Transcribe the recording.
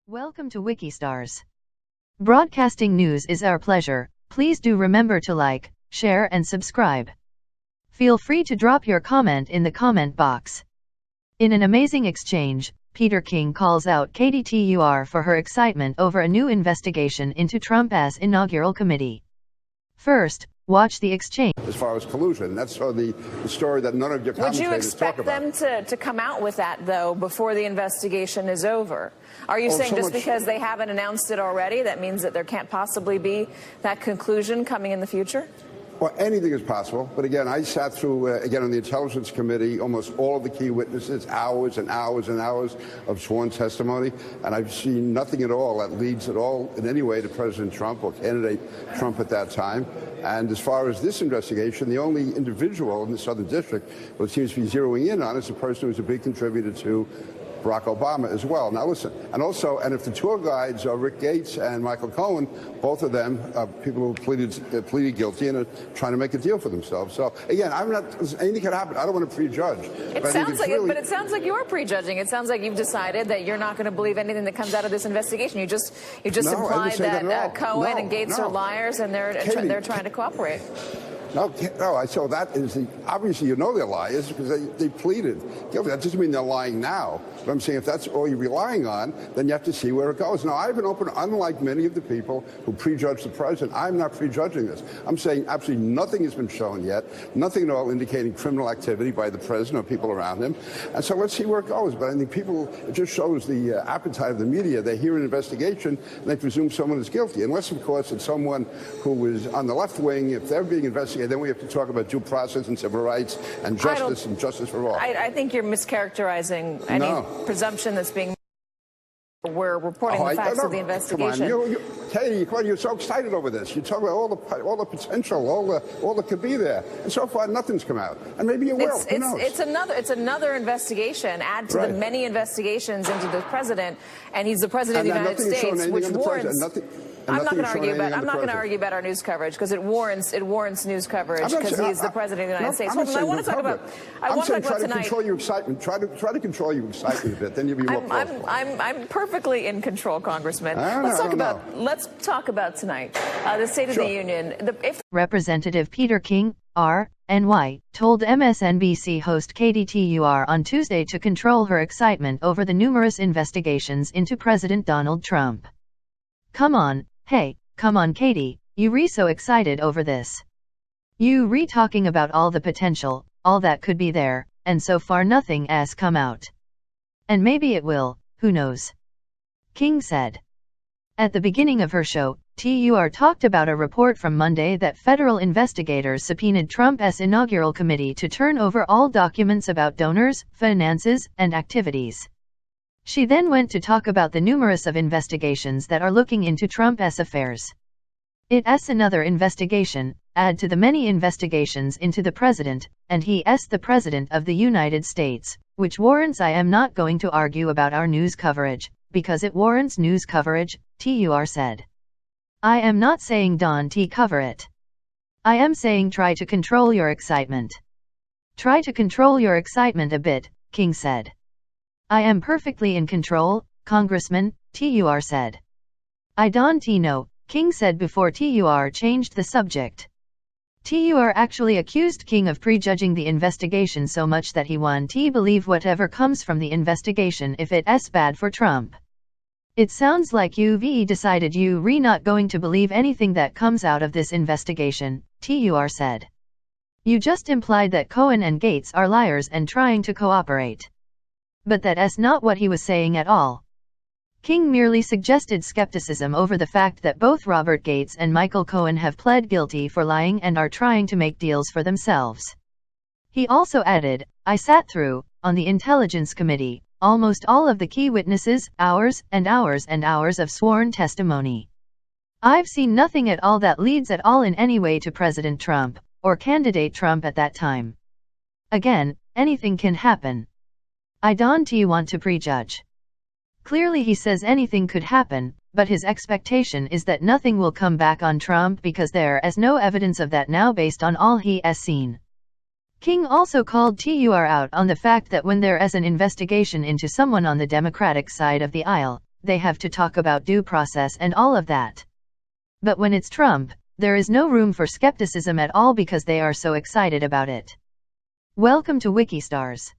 Welcome to Wikistars. Broadcasting news is our pleasure. Please do remember to like, share and subscribe. Feel free to drop your comment in the comment box. In an amazing exchange, Peter King calls out Katie Tur for her excitement over a new investigation into Trump's inaugural committee. First, watch the exchange. As far as collusion, that's sort of the story that none of your commentators talk about. Would you expect them to come out with that, though, before the investigation is over? Are you saying just because they haven't announced it already, that means that there can't possibly be that conclusion coming in the future? Well, anything is possible. But again, I sat through, again, on the Intelligence Committee, almost all of the key witnesses, hours and hours and hours of sworn testimony, and I've seen nothing at all that leads at all in any way to President Trump or candidate Trump at that time. And as far as this investigation, the only individual in the Southern District who it seems to be zeroing in on is the person who was a big contributor to Barack Obama as well. Now listen, and if the tour guides are Rick Gates and Michael Cohen, both of them are people who pleaded guilty and are trying to make a deal for themselves. So again, anything can happen. I don't want to prejudge. It sounds like you're prejudging. It sounds like you've decided that you're not going to believe anything that comes out of this investigation. You just implied that Cohen and Gates are liars and they're trying to cooperate. No, so that is obviously you know they're liars because they pleaded guilty. That doesn't mean they're lying now. But I'm saying if that's all you're relying on, then you have to see where it goes. Now, I've been open, unlike many of the people who prejudge the president. I'm not prejudging this. I'm saying absolutely nothing has been shown yet, nothing at all indicating criminal activity by the president or people around him. And so let's see where it goes. But I think it just shows the appetite of the media. They hear an investigation and they presume someone is guilty. Unless, of course, it's someone who is on the left wing. If they're being investigated, then we have to talk about due process and civil rights and justice for all. I think you're mischaracterizing any presumption that's being. We're reporting the facts of the investigation. Come on, Katie, you're so excited over this. You talk about all the potential, all that could be there, and so far nothing's come out. And maybe it will. Who knows? It's another investigation. Add to the many investigations into the president, and he's the president of the United States, which warrants. I'm not going to argue about our news coverage because it warrants news coverage because he's the president of the United States. I want to talk about. Try to control your excitement. Try to control your excitement a bit. Then you'll be more comfortable. I'm perfectly in control, Congressman. Let's talk about tonight the State of the Union. Representative Peter King, RNY, told MSNBC host Katie Tur on Tuesday to control her excitement over the numerous investigations into President Donald Trump. Come on. Hey, come on Katie, you re so excited over this. You re talking about all the potential, all that could be there, and so far nothing has come out. And maybe it will, who knows? King said. At the beginning of her show, Tur talked about a report from Monday that federal investigators subpoenaed Trump's inaugural committee to turn over all documents about donors, finances, and activities. She then went to talk about the numerous of investigations that are looking into Trump's affairs. It's another investigation, add to the many investigations into the president, and he's the president of the United States, which warrants. I am not going to argue about our news coverage, because it warrants news coverage, Tur said. I am not saying don't cover it. I am saying try to control your excitement. Try to control your excitement a bit, King said. I am perfectly in control, Congressman, Tur said. I don't know, King said before Tur changed the subject. Tur actually accused King of prejudging the investigation so much that he won't believe whatever comes from the investigation if it's bad for Trump. It sounds like you've decided you're not going to believe anything that comes out of this investigation, Tur said. You just implied that Cohen and Gates are liars and trying to cooperate. But that's not what he was saying at all. King merely suggested skepticism over the fact that both Robert Gates and Michael Cohen have pled guilty for lying and are trying to make deals for themselves. He also added, I sat through, on the Intelligence Committee, almost all of the key witnesses, hours and hours and hours of sworn testimony. I've seen nothing at all that leads at all in any way to President Trump, or candidate Trump at that time. Again, anything can happen. I don't want to prejudge. Clearly he says anything could happen, but his expectation is that nothing will come back on Trump because there is no evidence of that now based on all he has seen. King also called Tur out on the fact that when there is an investigation into someone on the Democratic side of the aisle, they have to talk about due process and all of that. But when it's Trump, there is no room for skepticism at all because they are so excited about it. Welcome to Wikistars.